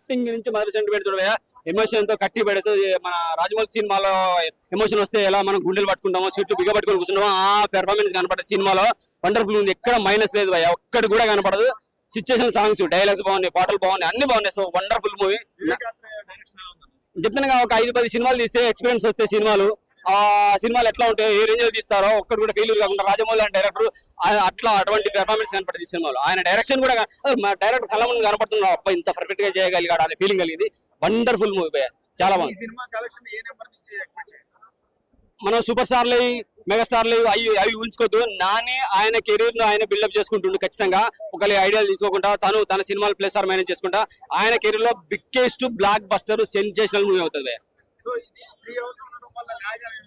Starting నుంచి మొదటి sentiment చూడవా ఎమోషన్ తో కట్టి పడేసి మన రాజమౌళి సినిమాలో ఎమోషన్ వస్తే ఎలా మనం గుండెలు పట్టుకుంటామో సీట్లు బిగ పట్టుకొని కూర్చున్నామో ఆ పెర్ఫార్మెన్స్ కనపడదు సినిమాలో. వండర్ఫుల్ ఉంది, ఎక్కడ మైనస్ లేదు భయ, ఒక్కటి కూడా కనపడదు. సిచ్యుయేషన్ సాంగ్స్ డైలాగ్స్ బాగున్నాయి, పాటలు బాగున్నాయి, అన్ని బాగున్నాయి. So wonderful movie. చెప్తున్నా ఒక 5-10 సినిమాలు తీస్తే ఎక్స్పీరియన్స్ వస్తే సినిమాలు ఆ సినిమాలు ఎట్లా ఉంటాయో ఏ రేంజ్ లో తీస్తారో ఒక్కటి కూడా ఫెయిల్యూర్ కాకుండా రాజమౌళి అని డైరెక్టర్ అట్లా అటువంటి పెర్ఫార్మెన్స్ కనపడింది ఈ సినిమాలో. ఆయన డైరెక్షన్ కూడా డైరెక్టర్ కళ్ళ ముందు కనపడుతున్నా అబ్బా ఇంత పర్ఫెక్ట్ గా చేయగలిగాడు అనే ఫీలింగ్ కలిగింది. వండర్ఫుల్ మూవీ, చాలా బాగుంది. మనం సూపర్ స్టార్లు మెగాస్టార్లు అవి ఉంచుకోవద్దు. నాని ఆయన కెరీర్ ను ఆయన బిల్డప్ చేసుకుంటుండు ఖచ్చితంగా. ఒకరి ఐడియాలు తీసుకోకుండా తన సినిమాలు ప్లేస్ ఆర్ మేనేజ్ చేసుకుంటా ఆయన కెరీర్ లో biggest block buster sensational movie అవుతుంది.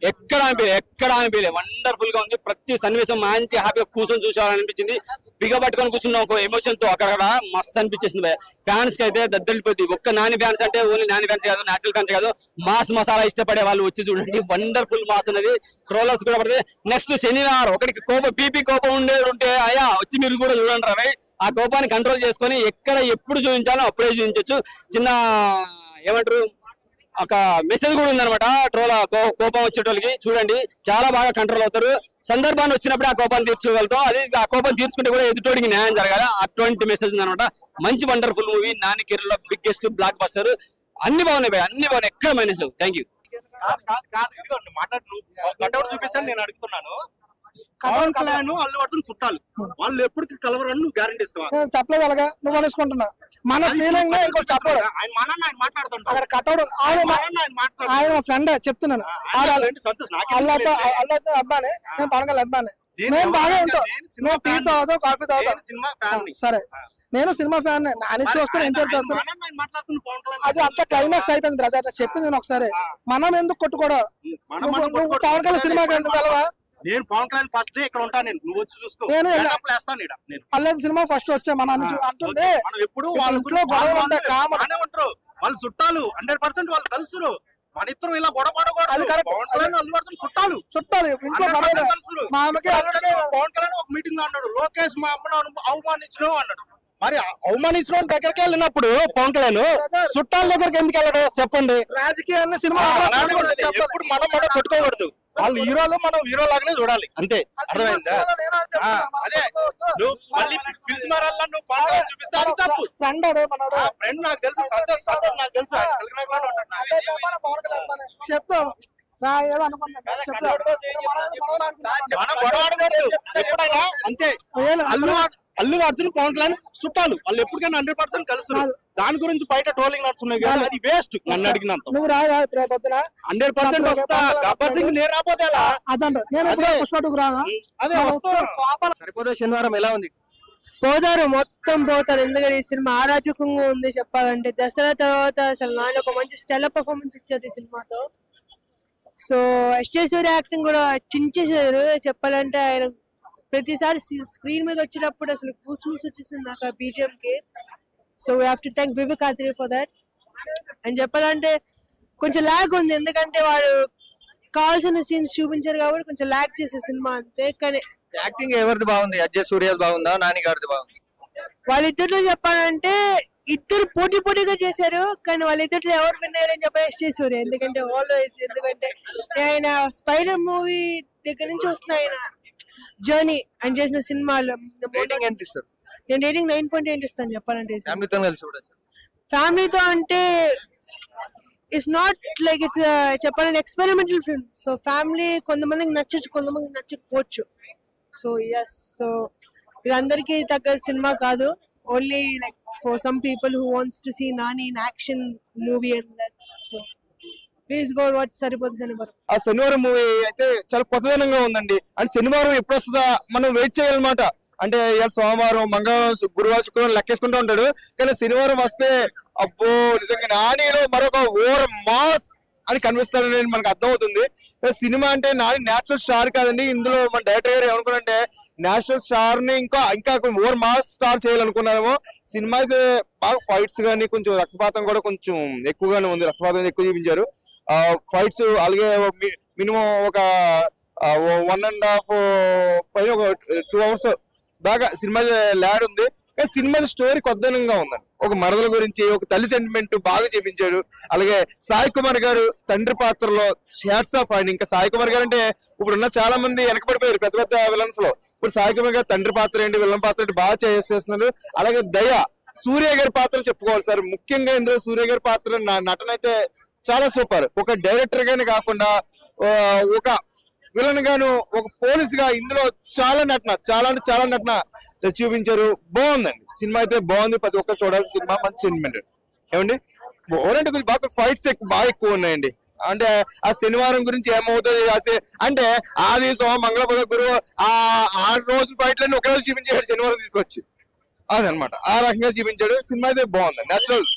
ఎక్కడ అనిపించలేదు, వండర్ఫుల్ గా ఉంది. ప్రతి సన్నివేశం మంచి హ్యాపీగా కూర్చొని చూసాలనిపించింది. బిగబట్టుకొని కూర్చున్నాం ఒక ఎమోషన్ తో, అక్కడ మస్తు అనిపించేసింది. ఫ్యాన్స్ కి అయితే దద్దరిపోద్ది. ఒక్క నాని ఫ్యాన్స్ అంటే ఓన్లీ నాని ఫ్యాన్స్ కాదు, నేచురల్ ఫ్యాన్స్ కాదు, మాస్ మసాలా ఇష్టపడే వాళ్ళు వచ్చి చూడండి. వండర్ఫుల్ మాస్ అనేది ట్రోలర్స్ కూడా పడుతుంది. నెక్స్ట్ శనివారం ఒకరికి బీపీ కోపం ఉంటే అయ్యా వచ్చి మీరు కూడా చూడండి రా. ఆ కోపాన్ని కంట్రోల్ చేసుకొని ఎక్కడ ఎప్పుడు చూపించాలో అప్పుడే చూపించవచ్చు. చిన్న ఏమంటారు ఒక మెసేజ్ కూడా ఉందన్నమాట. ట్రోల్ కోపం వచ్చేటోళ్ళకి చూడండి, చాలా బాగా కంట్రోల్ అవుతారు. సందర్భాన్ని వచ్చినప్పుడు ఆ కోపాన్ని తీర్చుకోగలుగుతాం. అది ఆ కోపం తీర్చుకుంటే కూడా ఎదుటోడికి న్యాయం జరగాలి. అటువంటి మెసేజ్ ఉందన్నమాట. మంచి వండర్ఫుల్ మూవీ. నాని కెరీర్ లో బిగ్గెస్ట్ బ్లాక్ బస్టర్. అన్ని బాగున్నాయి, అన్ని బాగున్నాయి, ఎక్కడ మైనస్ లేవు. Thank you. చూపించండి, నేను అడుగుతున్నాను. పవన్ కళ్యాణ్ అల్లు అర్జున్ చుట్టాలు, వాళ్ళు ఎప్పటికి కలవరని నువ్వు గ్యారెంటీ ఇస్తావా? చెప్పలేదు అలాగా, నువ్వు అనుకుంటున్నా. మన ఫీలింగ్ చెప్పడు. ఆయన కట్టడు ఆయన మా ఫ్రెండ్ చెప్తున్నాను. అబ్బానే నేను పవన్ కళ్యాణ్ అబ్బానే. మేము బాగా ఉంటాం. నువ్వు టీ తాగుతావు, కాఫీ తాగుతావు, సరే. నేను సినిమా ఫ్యాన్. నాని చూస్తాను, ఎన్టీఆర్ చూస్తాను. అది అంత క్లైమాక్స్ అయిపోయింది బ్రదర్. చెప్పింది నేను ఒకసారి. మనం ఎందుకు కొట్టుకోవడం? నువ్వు పవన్ కళ్యాణ్ సినిమాకి ఎందుకు వెళ్ళవా? నేను పవన్ కళ్యాణ్ ఫస్ట్ డే ఇక్కడ ఉంటాను. నువ్వు వచ్చి చూసుకో. అల్లది సినిమా ఫస్ట్ వచ్చా మన అంటుంది. ఎప్పుడు వాళ్ళు చుట్టాలు 100% వాళ్ళు కలుస్తారు. మన ఇద్దరు ఇలా గొడవపడకూడదు. చుట్టాలు ఇంట్లో మా అమ్మకి పవన్ కళ్యాణ్ ఒక మీటింగ్ లో అన్నాడు, లోకేష్ మా అమ్మను అవమానించడం అన్నాడు. మరి అవమానించడం దగ్గరికి వెళ్ళినప్పుడు పవన్ కళ్యాణ్ చుట్టాల దగ్గరికి ఎందుకు వెళ్ళడం చెప్పండి? రాజకీయాన్ని సినిమా ఎప్పుడు మనం కొట్టుకోకూడదు. వాళ్ళు హీరోలు, మనం హీరో లాగానే చూడాలి, అంతే. అర్థమైందా? అదే నువ్వు మళ్ళీ పిలిచి మారాలా, నువ్వు చూపిస్తాను తప్పు. ఫ్రెండ్ ఫ్రెండ్ నాకు తెలుసు, సంతోష్ నాకు తెలుసు. చెప్తాం ఎప్పుడైనా అంతే. అల్లు అర్జున్ పవన్ కళ్యాణ్ చుట్టాలు, వాళ్ళు ఎప్పటికైనా 100% కలుస్తారు. దాని గురించి బయట ట్రోలింగ్ నడుస్తున్నాయి కదా, అది వేస్ట్. నన్ను అడిగినంత నువ్వు రాదా 100% వస్తా. గబ్బర్ సింగ్ నేను రాపోతే అదే సరిపోతే శనివారం ఎలా ఉంది? పోతారు, మొత్తం పోతారు. ఎందుకంటే ఈ సినిమా ఆరాచకంగా ఉంది చెప్పాలంటే. దసరా తర్వాత అసలు నాని ఒక మంచి స్టెల్లర్ పర్ఫార్మెన్స్ ఇచ్చారు ఈ సినిమాతో. సో యశ్వరి యాక్టింగ్ కూడా చించేశారు చెప్పాలంటే. ఆయన ప్రతిసారి స్క్రీన్ మీద వచ్చినప్పుడు అసలు గూస్బంప్స్ వచ్చేసింది నాకు ఆ బీజిఎం కి. So we have to thank Vivek Athreya for that. అని చెప్పాలంటే కొంచెం ల్యాగ్ ఉంది, ఎందుకంటే వాడు కావాల్సిన సీన్స్ చూపించారు కాబట్టి కొంచెం ల్యాగ్ చేసే సినిమా అంతే. కానీ యాక్టింగ్ ఎవరిది బాగుంది? అజయ్ సూర్యది బాగుందా, నాని గారిది బాగుంది? వాళ్ళిద్దరిలో చెప్పాలంటే ఇద్దరు పోటీగా చేశారు. కానీ వాళ్ళిద్దరిలో ఎవరు విన్నారని చెప్పి అజయ్ సూర్య. ఎందుకంటే ఆల్వేస్, ఎందుకంటే ఆయన స్పైడర్ మూవీ దగ్గర నుంచి వస్తున్న ఆయన జర్నీ ఆయన చేసిన సినిమాలు. ఎంత ఇస్తారు? నేను రేటింగ్ 9.8 ఇస్తాను చెప్పాలంటే. ఫ్యామిలీతో అంటే ఇట్స్ నాట్ లైక్ ఇట్స్ చెప్పాలంటే ఎక్స్పెరిమెంటల్ ఫిల్మ్. సో ఫ్యామిలీ కొంతమందికి నచ్చచ్చు, కొంతమందికి నచ్చకపోవచ్చు. సో ఎస్, సో ఇది అందరికీ తగ్గ సినిమా కాదు. Only like for some people who wants to see Nani in action movie and that. So please go watch సరిపోతే శనివారం. ఆ శనివారం మూవీ అయితే చాలా కొత్తదనంగా ఉందండి. అండ్ శనివారం ఎప్పుడు వస్తుందా మనం వెయిట్ చేయాలన్నమాట. అంటే సోమవారం, మంగళవారం, గురువారం, శుక్రవారం లెక్కేసుకుంటూ ఉంటాడు. కానీ శనివారం వస్తే అబ్బో నిజంగా నానిలో మరొక ఓవర్ మాస్ అని కనిపిస్తాడని మనకు అర్థమవుతుంది. సినిమా అంటే నాని నేచురల్ స్టార్ కాదండి. ఇందులో మన డైరెక్టర్ గారు ఏమనుకున్నారంటే నేచురల్ స్టార్ ని ఇంకా ఓవర్ మాస్ స్టార్ చేయాలనుకున్నారేమో. సినిమాకి బాగా ఫైట్స్ కానీ కొంచెం రక్తపాతం కూడా కొంచెం ఎక్కువగానే ఉంది. రక్తపాతం ఎక్కువ చూపించారు. ఫైట్స్ అలాగే మినిమం ఒక 1.5 పైన ఒక 2 hours దాకా సినిమా ల్యాడ్ ఉంది. సినిమా స్టోరీ కొత్తనంగా ఉందండి. ఒక మరదల గురించి, ఒక తల్లి సెంటిమెంట్ బాగా చూపించాడు. అలాగే సాయి కుమార్ గారు తండ్రి పాత్రలో హ్యాట్స్ ఆఫ్ అండి. ఇంకా సాయి కుమార్ గారు అంటే ఇప్పుడున్న చాలా మంది వెనకబడిపోయారు పెద్ద పెద్ద విలన్స్ లో. ఇప్పుడు సాయి కుమార్ గారు తండ్రి పాత్ర ఏంటి, విలన్ పాత్ర ఏంటి బాగా చేస్తున్నారు. అలాగే దయ, సూర్య గారి పాత్ర చెప్పుకోవాలి సార్. ముఖ్యంగా ఇందులో సూర్య గారి పాత్ర నటన అయితే చాలా సూపర్. ఒక డైరెక్టర్ గానే కాకుండా ఒక విలన్ గాను, ఒక పోలీస్ గా ఇందులో చాలా నటన చూపించారు. బాగుందండి సినిమా అయితే బాగుంది. ప్రతి ఒక్కరు చూడాల్సిన సినిమా, మంచి సెంటిమెంట్. ఏమండి ఓరంటే కొంచెం బాగా ఫైట్స్ బాగా ఎక్కువ ఉన్నాయండి. అంటే ఆ శనివారం గురించి ఏమవుతుంది అంటే ఆది సోమ మంగళ బుధ గురువు ఆ 6 రోజుల ఫైట్లన్నీ ఒక రోజు చూపించాడు శనివారం తీసుకొచ్చి. అదనమాట ఆ రకంగా చూపించాడు. సినిమా అయితే బాగుంది. నేచురల్.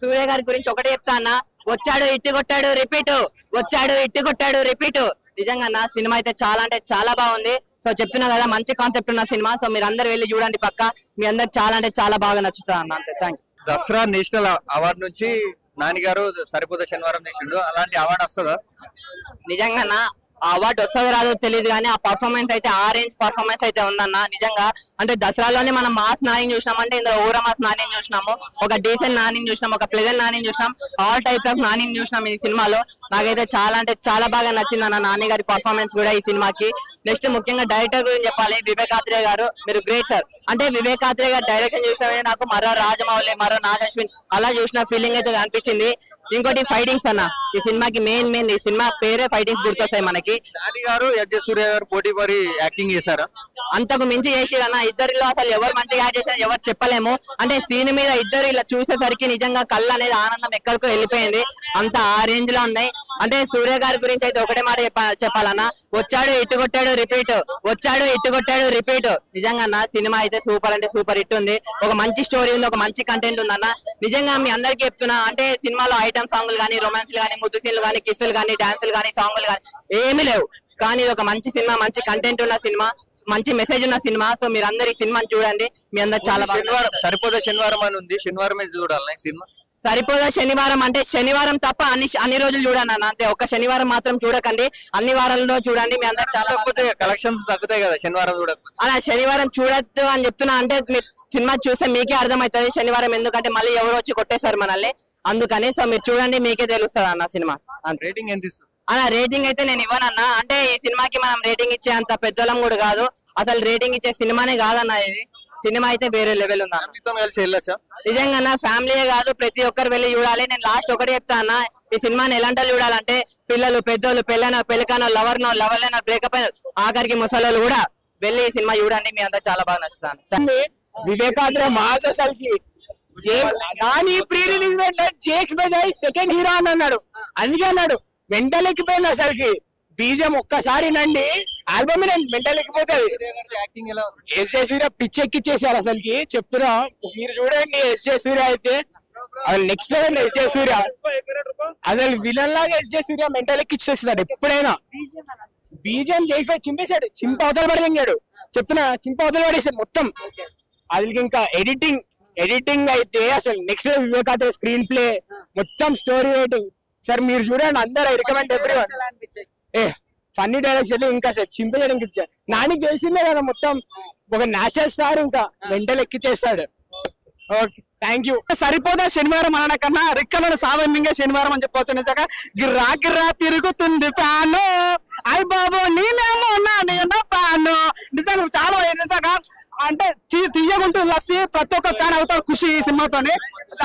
సూర్య గారి గురించి ఒకటే చెప్తా అన్న, వచ్చాడు ఇట్టి కొట్టాడు రిపీట్, వచ్చాడు ఇట్టి కొట్టాడు రిపీట్. నిజంగా నా సినిమా అయితే చాలా అంటే చాలా బాగుంది. సో చెప్తున్నా కదా, మంచి కాన్సెప్ట్ ఉన్న సినిమా. సో మీరు అందరు వెళ్ళి చూడండి పక్క. మీ అందరు చాలా అంటే చాలా బాగా నచ్చుతా అన్న. అంతే, thank you. Dasara national award నుంచి నాని గారు సరిపోతే శనివారం తీసిండు. అలాంటి అవార్డు వస్తుందా? నిజంగా నా అవార్డు వస్తుందో రాదో తెలియదు కానీ ఆ పర్ఫార్మెన్స్ అయితే ఆ రేంజ్ పర్ఫార్మెన్స్ అయితే ఉందన్న. నిజంగా అంటే దసరాలోనే మనం మాస్ నాని చూసినాం, అంటే ఇందులో ఊర మాస్ నాని చూసినాము, ఒక డీసెంట్ నాని చూసినాం, ఒక ప్లెజెంట్ నాని చూసినాం, ఆల్ టైప్స్ ఆఫ్ నాని చూసినాం ఈ సినిమాలో. నాకైతే చాలా అంటే చాలా బాగా నచ్చింది అన్న నాని గారి పర్ఫార్మెన్స్ కూడా ఈ సినిమాకి. నెక్స్ట్ ముఖ్యంగా డైరెక్టర్ గురించి చెప్పాలి, వివేక్ ఆత్రేయ గారు. మీరు గ్రేట్ సార్. అంటే వివేక్ ఆత్రేయ గారు డైరెక్షన్ చూసినా నాకు మరో రాజమౌళి, మరో నాగ్ అశ్విన్ అలా చూసిన ఫీలింగ్ అయితే అనిపించింది. ఇంకోటి ఫైటింగ్స్ అన్న, ఈ సినిమాకి మెయిన్ ఈ సినిమా పేరే ఫైటింగ్స్ గుర్తొస్తాయి మనకి. నాని గారు ఎస్ సూర్య గారు పోటీ పడి యాక్టింగ్ చేశారా? అంతకు మించి చేసిరన్న. ఇద్దరిలో అసలు ఎవరు మంచిగా యాక్ట్ చేసినా ఎవరు చెప్పలేము. అంటే సీన్ మీద ఇద్దరు ఇలా చూసేసరికి నిజంగా కళ్ళు అనేది ఆనందం ఎక్కడికో వెళ్ళిపోయింది. అంత ఆ రేంజ్ లో ఉన్నాయి. అంటే సూర్య గారి గురించి అయితే ఒకటే మాట చెప్పాలన్నా, వచ్చాడు ఇట్టు కొట్టాడు రిపీట్, వచ్చాడు ఇట్టు కొట్టాడు రిపీట్. నిజంగా నా సినిమా అయితే సూపర్ అంటే సూపర్ హిట్ ఉంది. ఒక మంచి స్టోరీ ఉంది, ఒక మంచి కంటెంట్ ఉంది అన్న. నిజంగా మీ అందరికి చెప్తున్నా, అంటే సినిమాలో ఐటమ్ సాంగ్లు కానీ, రొమాన్స్లు కానీ, ముద్దు సీన్లు కానీ, కిస్సులు కానీ, డాన్సులు కానీ, సాంగ్లు కానీ ఏమీ లేవు. కానీ ఇది ఒక మంచి సినిమా, మంచి కంటెంట్ ఉన్న సినిమా, మంచి మెసేజ్ ఉన్న సినిమా. సో మీరు అందరు ఈ సినిమాని చూడండి. మీ అందరు చాలా శనివారం సరిపోతే శనివారం అని ఉంది, శనివారమే చూడాలి సినిమా. సరిపోదా శనివారం అంటే శనివారం తప్ప అన్ని రోజులు చూడండి అన్న. అంతే, ఒక శనివారం మాత్రం చూడకండి, అన్ని వారాల్లో చూడండి. మీ అందరు చాలా కలెక్షన్స్ తగ్గుతాయి కదా శనివారం చూడకపోతే. అలా శనివారం చూడొద్దు అని చెప్తున్నా. అంటే మీరు సినిమా చూస్తే మీకే అర్థమవుతుంది శనివారం ఎందుకంటే మళ్ళీ ఎవరు వచ్చి కొట్టేశారు మనల్ని, అందుకని. సో మీరు చూడండి, మీకే తెలుస్తుంది అన్న సినిమా. రేటింగ్ ఎంత ఇస్తుంది అన్న? రేటింగ్ అయితే నేను ఇవ్వనన్నా. అంటే ఈ సినిమాకి మనం రేటింగ్ ఇచ్చే అంత పెద్దోళ్ళం కూడా కాదు, అసలు రేటింగ్ ఇచ్చే సినిమానే కాదన్న. ఇది సినిమా అయితే వేరే లెవెల్ ఉందా. కలిసి వెళ్ళొచ్చా? నిజంగా ఫ్యామిలీయే కాదు, ప్రతి ఒక్కరు వెళ్ళి చూడాలి. నేను లాస్ట్ ఒకటి చెప్తా అన్న, ఈ సినిమాని ఎలాంటి చూడాలంటే పిల్లలు, పెద్దోళ్ళు, పెళ్ళకనో, లవర్నో, లవర్లైనా, బ్రేకప్ అయిన, ఆఖరికి ముసలోళ్ళు కూడా వెళ్ళి ఈ సినిమా చూడండి. మీ అంతా చాలా బాగా నచ్చుతాను. వివేకాత్ర మాస్ అసలుకి నాని ప్రీ రిలీజ్ జేక్స్ బజాయ్ సెకండ్ హీరో అని అన్నాడు. అందుకే అన్నాడు మెంటల్ ఎక్కిపోయింది అసలుకి. బీజం ఒక్కసారి నండి ఆల్బమ్ మెంటల్ ఎక్కిపోతుంది. ఎస్ జే సూర్య పిచ్చెక్కిచ్చేసారు అసలుకి. చెప్తున్నా, మీరు చూడండి ఎస్ జే సూర్య అయితే అసలు నెక్స్ట్ లెవెల్. ఎస్ జే సూర్య అసలు విలన్ లాగా ఎస్ జే సూర్య మెంటల్ ఎక్కిచ్చేస్తాడు ఎప్పుడైనా. బీజం చేసి చింపేశాడు, చింప అవతల పడేసాడు. చెప్తున్నా, చింప అవతల పడేసాడు మొత్తం. అది ఇంకా ఎడిటింగ్ అయితే అసలు నెక్స్ట్ వివేకాత్ర స్క్రీన్ ప్లే మొత్తం స్టోరీ రైటింగ్ సార్ మీరు చూడండి. అందరూ రికమెండ్ ఎవ్రీవన్. ఫన్నీ డైలాగ్స్ వెళ్ళి ఇంకా సార్ చింపేయడానికి ఇచ్చారు. నానికి తెలిసిందే కదా మొత్తం, ఒక నేషనల్ స్టార్ ఇంకా మెంటల్ ఎక్కిచ్చేస్తాడు. Okay, thank you. Saripodhaa Sanivaaram అనడం కన్నా రిక్కలను సామాన్యంగా శనివారం అని చెప్పవచ్చు. నిజంగా గిర్రా గిర్రా తిరుగుతుంది ఫ్యాను, అయ్య బాబు నేనేమో నా ఫ్యాను. నిజంగా చాలా నిజంగా అంటే తీయగుంటుంది లస్సీ. ప్రతి ఒక్క ఫ్యాన్ అవుతారు ఖుషి ఈ సినిమాతోని.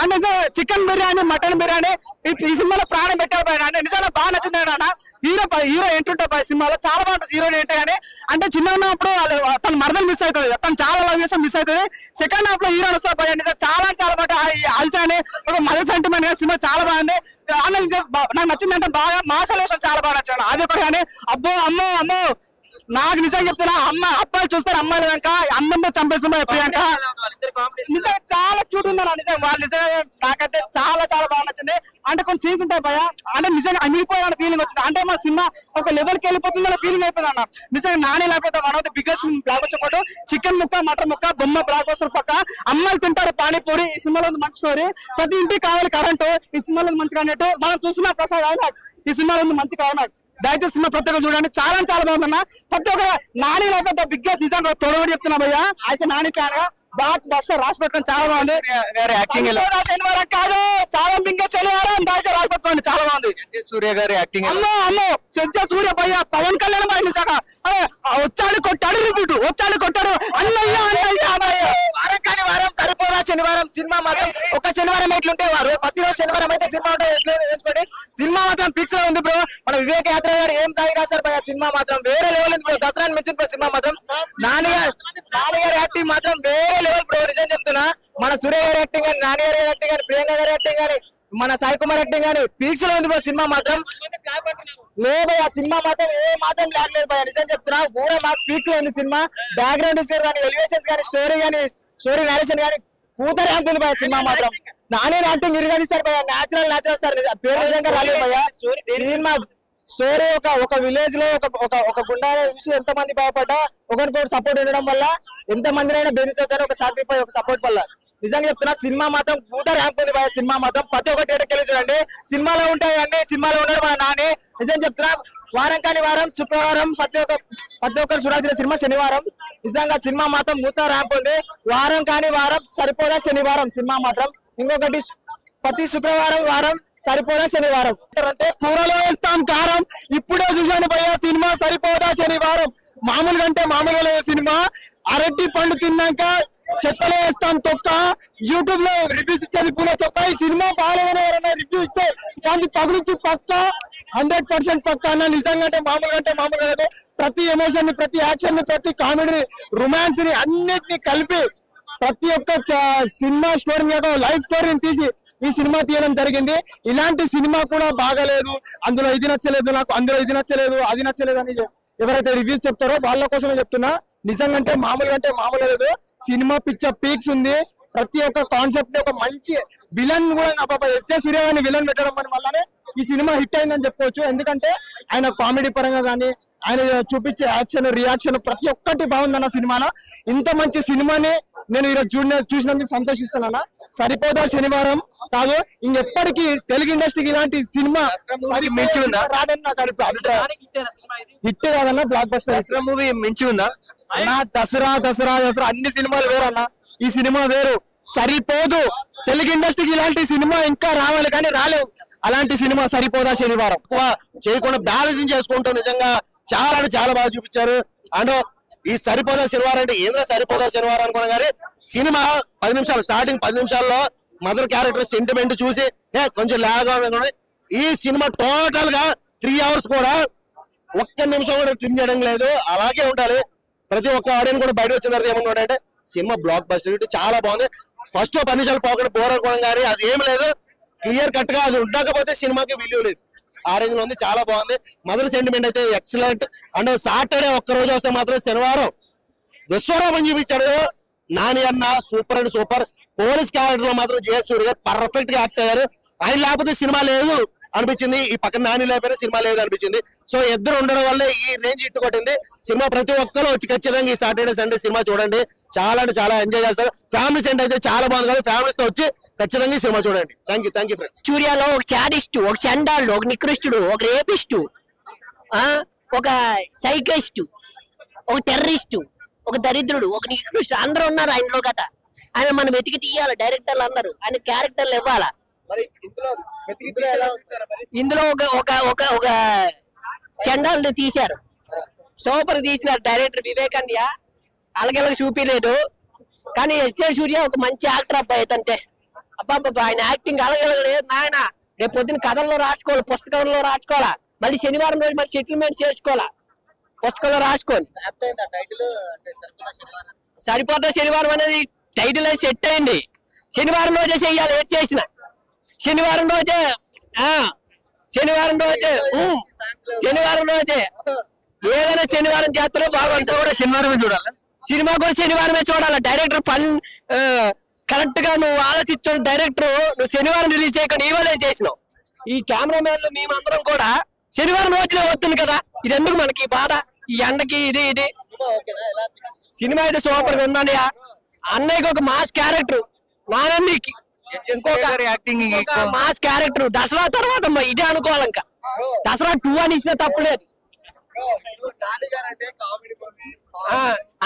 అంటే చికెన్ బిర్యానీ, మటన్ బిర్యానీ ఈ సినిమాలో ప్రాణం పెట్టారు. అంటే నిజంగా బాగా నచ్చింది అన్న. హీరో ఏంటుంటారు సినిమాలో చాలా బాగుంటుంది. హీరో ఏంటి కానీ అంటే చిన్న ఉన్నప్పుడు తన మరదలు మిస్ అవుతుంది, తను చాలా లవ్ చేస్తే మిస్ అవుతుంది. సెకండ్ హాఫ్ లో హీరో వస్తారు. చాలా చాలా బాగా అల్సాని ఒక మదర్ సెంటిమెంట్ గా సినిమా చాలా బాగుంది. నాకు నచ్చిందంటే బాగా మాసలేషన్ చాలా బాగా నచ్చాను. అది ఒకటి కానీ అబ్బో అమ్మో నాకు నిజంగా చెప్తున్నా, అబ్బాయిలు చూస్తారు అమ్మాయిలు వెనక అందంతో చంపేస్తున్నారు ప్రియాంక. నిజంగా చాలా క్యూట్ ఉందన్న. నిజంగా వాళ్ళు నిజంగా నాకైతే చాలా చాలా బాగా నచ్చింది. అంటే కొన్ని సీన్స్ ఉంటాయి భయ, అంటే నిజంగా అనిగిపోయిన ఫీలింగ్ వచ్చింది. అంటే మా సినిమా ఒక లెవెల్కి వెళ్ళిపోతుందన్న ఫీలింగ్ అయిపోయింది అన్న. నిజంగా నాని లైఫ్ అయితే one of the biggest block buster పాటు. చికెన్ ముక్క, మటన్ ముక్క, బొమ్మ బ్లాక్ బస్టర్ పక్క. అమ్మాయిలు తింటారు పానీపూరి. ఈ సినిమాలో మంచి స్టోరీ. ప్రతి ఇంటికి కావాలి కరెంటు. ఈ సినిమాలో మంచిగా అన్నట్టు మనం చూసిన ప్రసాద్ ఐమాక్స్. ఈ సినిమాలో ఉంది మంచి క్లైమాక్స్. దయచేసి సినిమా ప్రతి ఒక్కరు చూడండి, చాలా చాలా బాగుందన్న. ప్రతి ఒక్క నాని లైఫ్ అయితే బిగ్గెస్ట్. నిజంగా తొడగొడి చెప్తున్నా భయ్యా, అయితే నాని ఫ్యాన్ గా బ్లాక్ బస్టర్ రాసి పెట్టుకోండి, చాలా బాగుంది. గారి యాక్టింగ్ ఎలా శనివారం కాదు సాయం పింక శనివారం దాకా రాసి పెట్టుకోండి, చాలా బాగుంది. సూర్య గారి యాక్టింగ్ అమ్మో అమ్మో చెంచా సూర్య భయ్య పవన్ కళ్యాణ్ బయట సగ వచ్చాడు కొట్టాడు రిపీట్ వచ్చాడు కొట్టాడు అన్నయ్య అన్నయ్య. వారం కాని వారం సరిపోదా శనివారం సినిమా మాత్రం ఒక శనివారం ఎట్లుంటే వారు ప్రతిరోజు శనివారం అయితే సినిమా ఉంటే ఎట్లా వేసుకోండి. సినిమా మాత్రం ఫిక్స్ లో ఉంది బ్రో. మన వివేక యాత్ర గారు ఏం తాగి రాశారు భయ, సినిమా మాత్రం వేరే లెవెల్ ఉంది బ్రో. దసరాని మెచ్చిన సినిమా మాత్రం నాన్నగారి యాక్టింగ్ మాత్రం వేరే లెవెల్ బ్రో. నిజం చెప్తున్నా, మన సూర్య గారి యాక్టింగ్ కానీ, నాని గారి యాక్టింగ్ కానీ, ప్రియాంక గారి యాక్టింగ్ కానీ, మన సాయి కుమార్ యాక్టింగ్ కానీ పీక్స్ లో ఉంది బ్రో. సినిమా మాత్రం లేదు ఆ సినిమా మాత్రం ఏ మాత్రం లేదు భయ. నిజం చెప్తున్నా, పూరా మా పీక్స్ లో ఉంది సినిమా. బ్యాక్గ్రౌండ్ స్కోర్ కానీ, ఎలివేషన్స్ కానీ, స్టోరీ నేరేషన్ కానీ కూతరే అంటుంది భయ. సినిమా మాత్రం నాని యాక్టింగ్ ఇరుగనిస్తారు భయ. న్యాచురల్ స్టార్ పేరు నిజంగా రాలేదు భయ. సినిమా స్టోరీ ఒక విలేజ్ లో ఒక గుండా చూసి ఎంత మంది భయపడ్డా ఒకరికొకరు సపోర్ట్ ఉండడం వల్ల ఎంత మందినైనా బెదిరించవచ్చు ఒక సాక్రిఫై ఒక సపోర్ట్ వల్ల. నిజంగా చెప్తున్నా, సినిమా మాత్రం కూత ర్యాంప్ ఉంది భయ. సినిమా మాత్రం ప్రతి ఒక్క థియేటర్కి వెళ్ళి చూడండి. సినిమాలో ఉంటాయి అన్ని, సినిమాలో ఉన్నాడు మన నాని. నిజం చెప్తున్నా, వారం కాని వారం శుక్రవారం ప్రతి ఒక్కరు చూడాల్సిన సినిమా శనివారం. నిజంగా సినిమా మాత్రం మూత ర్యాంప్ ఉంది. వారం కాని వారం సరిపోదా శనివారం సినిమా మాత్రం. ఇంకొకటి ప్రతి శుక్రవారం వారం సరిపోదా శనివారం అంటే కూరలో వేస్తాం కారం. ఇప్పుడే చూశాను భయ్య సినిమా సరిపోదా శనివారం. మామూలుగా అంటే మామూలుగా లేదు సినిమా. అరటి పండు తిన్నాక చెత్తలో వేస్తాం తొక్క. యూట్యూబ్ లో రివ్యూస్ ఇచ్చేది పూల చొక్క. ఈ సినిమా బాగాలేదని ఎవరైనా రివ్యూ ఇస్తే దాన్ని పగులుతూ పక్క 100% పక్క అన్న. నిజంగా అంటే మామూలుగా లేదు. ప్రతి ఎమోషన్ ని, ప్రతి యాక్షన్ ని, ప్రతి కామెడీ, రొమాన్స్ ని అన్నిటిని కలిపి ప్రతి ఒక్క సినిమా స్టోరీ మీద లైఫ్ స్టోరీని తీసి ఈ సినిమా తీయడం జరిగింది. ఇలాంటి సినిమా కూడా బాగాలేదు, అందులో ఇది నచ్చలేదు నాకు, అందులో ఇది నచ్చలేదు, అది నచ్చలేదు అని ఎవరైతే రివ్యూస్ చెప్తారో వాళ్ళ కోసమే చెప్తున్నా. నిజంగా అంటే మామూలు లేదు. సినిమా పిక్చర్ పీక్స్ ఉంది. ప్రతి ఒక్క కాన్సెప్ట్ ని ఒక మంచి విలన్ కూడా ఎస్జే సూర్య గారిని విలన్ పెట్టడం వల్లనే ఈ సినిమా హిట్ అయిందని చెప్పుకోవచ్చు. ఎందుకంటే ఆయన కామెడీ పరంగా కానీ, ఆయన చూపించే యాక్షన్, రియాక్షన్ ప్రతి ఒక్కటి బాగుందన్న సినిమాలో. ఇంత మంచి సినిమాని నేను ఈరోజు చూసినందుకు సంతోషిస్తున్నాను. సరిపోదా శనివారం కాదు, ఇంకెప్పటికీ తెలుగు ఇండస్ట్రీకి ఇలాంటి సినిమా మించి ఉందా? రాదని నాకు అభిప్రాయం. హిట్ కాదన్న, బ్లాక్ బస్టర్ మూవీ మించి ఉందా అన్న. దసరా అన్ని సినిమాలు వేరన్నా, ఈ సినిమా వేరు. సరిపోదు. తెలుగు ఇండస్ట్రీకి ఇలాంటి సినిమా ఇంకా రావాలి కానీ రాలేవు. అలాంటి సినిమా సరిపోదా శనివారం చేయకుండా బ్యాలెన్సింగ్ చేసుకుంటూ నిజంగా చాలా బాగా చూపించారు. అండ్ ఈ సరిపోదా శనివారం అంటే ఏంద్రా సరిపోదా శనివారం అనుకున్నా కానీ సినిమా 10 నిమిషాలు, స్టార్టింగ్ 10 నిమిషాల్లో మదర్ క్యారెక్టర్ సెంటిమెంట్ చూసి కొంచెం లాగా ఈ సినిమా టోటల్ గా 3 hours కూడా ఒక్క నిమిషం కూడా ట్రిమ్ చేయడం లేదు. అలాగే ఉండాలి. ప్రతి ఒక్క ఆడియన్స్ కూడా బయట వచ్చిన తర్వాత ఏమన్నా అంటే సినిమా బ్లాక్ బస్టర్ చాలా బాగుంది. ఫస్ట్ 10 నిమిషాలు పోకుండా బోర్ అనుకోవడం కానీ అది ఏం లేదు. క్లియర్ కట్ గా అది ఉండకపోతే సినిమాకి విలువ లేదు. ఆ రేంజ్ లో ఉంది, చాలా బాగుంది. మదర్ సెంటిమెంట్ అయితే ఎక్సలెంట్. అండ్ సాటర్డే ఒక్క రోజు వస్తే మాత్రం శనివారం విశ్వరూపం చూపించాడు నాని అన్న. Super and super. Police character లో మాత్రం జేఎస్ సూర్య గారు పర్ఫెక్ట్ గా యాక్ట్ అయ్యారు. ఆయన లేకపోతే సినిమా లేదు అనిపించింది, ఈ పక్కన నాని లేకపోయినా సినిమా లేదు అనిపించింది. సో ఇద్దరు ఉండడం వల్ల ఈ రేంజ్ ఇట్టు కొట్టింది సినిమా. ప్రతి ఒక్కరు వచ్చి ఖచ్చితంగా ఈ సాటర్డే సండే సినిమా చూడండి. చాలా అంటే చాలా ఎంజాయ్ చేస్తారు. ఫ్యామిలీ సెంటర్ అయితే చాలా బాగుంది కదా, ఫ్యామిలీస్ తో వచ్చి ఖచ్చితంగా ఈ సినిమా చూడండి. Thank you friends. సూర్యలో ఒక చాడిస్టు, ఒక చండాలుడు, ఒక నికృష్టుడు, ఒక రేపిస్టు, ఒక సైకిస్టు, ఒక టెర్రరిస్టు, ఒక దరిద్రుడు, ఒక నికృష్టుడు అందరూ ఉన్నారు ఆయనలో కథ. ఆయన మనం వెతికి తీయాలి, డైరెక్టర్లు అన్నారు, ఆయన క్యారెక్టర్లు ఇవ్వాలా. ఇందులో ఒక చండాలుడు తీశారు, సూపర్ తీసినారు డైరెక్టర్ వివేకాన్య. అలగలకి చూపించలేదు కానీ ఎస్జే సూర్య ఒక మంచి యాక్టర్ అబ్బాయి అయితే. అబ్బాబ్బా ఆయన యాక్టింగ్ అలగలేదు నాయన. రేపు పొద్దున్న కథల్లో రాసుకోవాలి, పుస్తకంలో రాసుకోవాలా, మళ్ళీ శనివారం రోజు మళ్ళీ సెటిల్మెంట్ చేసుకోవాలా, పుస్తకంలో రాసుకోండి. సరిపోతా శనివారం అనేది టైటిల్ అనేది సెట్ అయింది. శనివారం రోజే చెయ్యాలి, ఏడ్ చేసిన శనివారం రోజే ఏదైనా శనివారం చేస్తారో బాగుంటుంది. కూడా శనివారమే చూడాలి, సినిమా కూడా శనివారమే చూడాలి. డైరెక్టర్ కరెక్ట్ గా నువ్వు ఆలోచించు. డైరెక్టర్ నువ్వు శనివారం రిలీజ్ చేయకుండా ఇవాళ చేసినావు. ఈ కెమెరామెన్లు మేమందరం కూడా శనివారం రోజునే వస్తుంది కదా, ఇది ఎందుకు మనకి బాధ ఈ ఎండకి. ఇది సినిమా అయితే సూపర్ గా ఉందండి. అన్నయ్యకి ఒక మాస్ క్యారెక్టర్, నానన్నకి ఇంకొక మాస్ క్యారెక్టర్. దసరా తర్వాత ఇదే అనుకోవాలి. ఇంకా దసరా 2 అని ఇచ్చిన తప్పులేదు.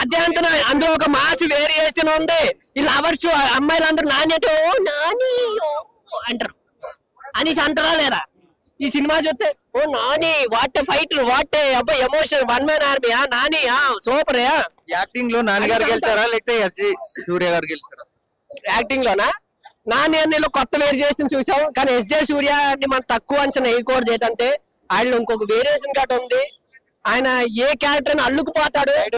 అదే అంటున్నా, అందులో ఒక మాస్ వేరియేషన్ ఉంది. ఈ లవర్స్ అమ్మాయిలందరూ నానేటో నాని అంటారు అనేసి అంటారా లేదా? ఈ సినిమా చూస్తే ఓ నాని వాట్ ఫైట్ వాట్ అబ్బాయి emotion one man army Nani super. Acting లో నాని గారు గెలిచారా లేకపోతే ఎస్జి సూర్య గారు గెలిచారా? యాక్టింగ్ లోనా నాని అన్నిలో కొత్త వేరియేషన్ చూసాం, కానీ ఎస్జే సూర్య మనం తక్కువ అంచనా వేయకూడదు. ఏంటంటే ఆయన ఇంకొక వేరియేషన్ గట్ట ఉంది, ఆయన ఏ క్యారెక్టర్ అల్లుకుపోతాడు.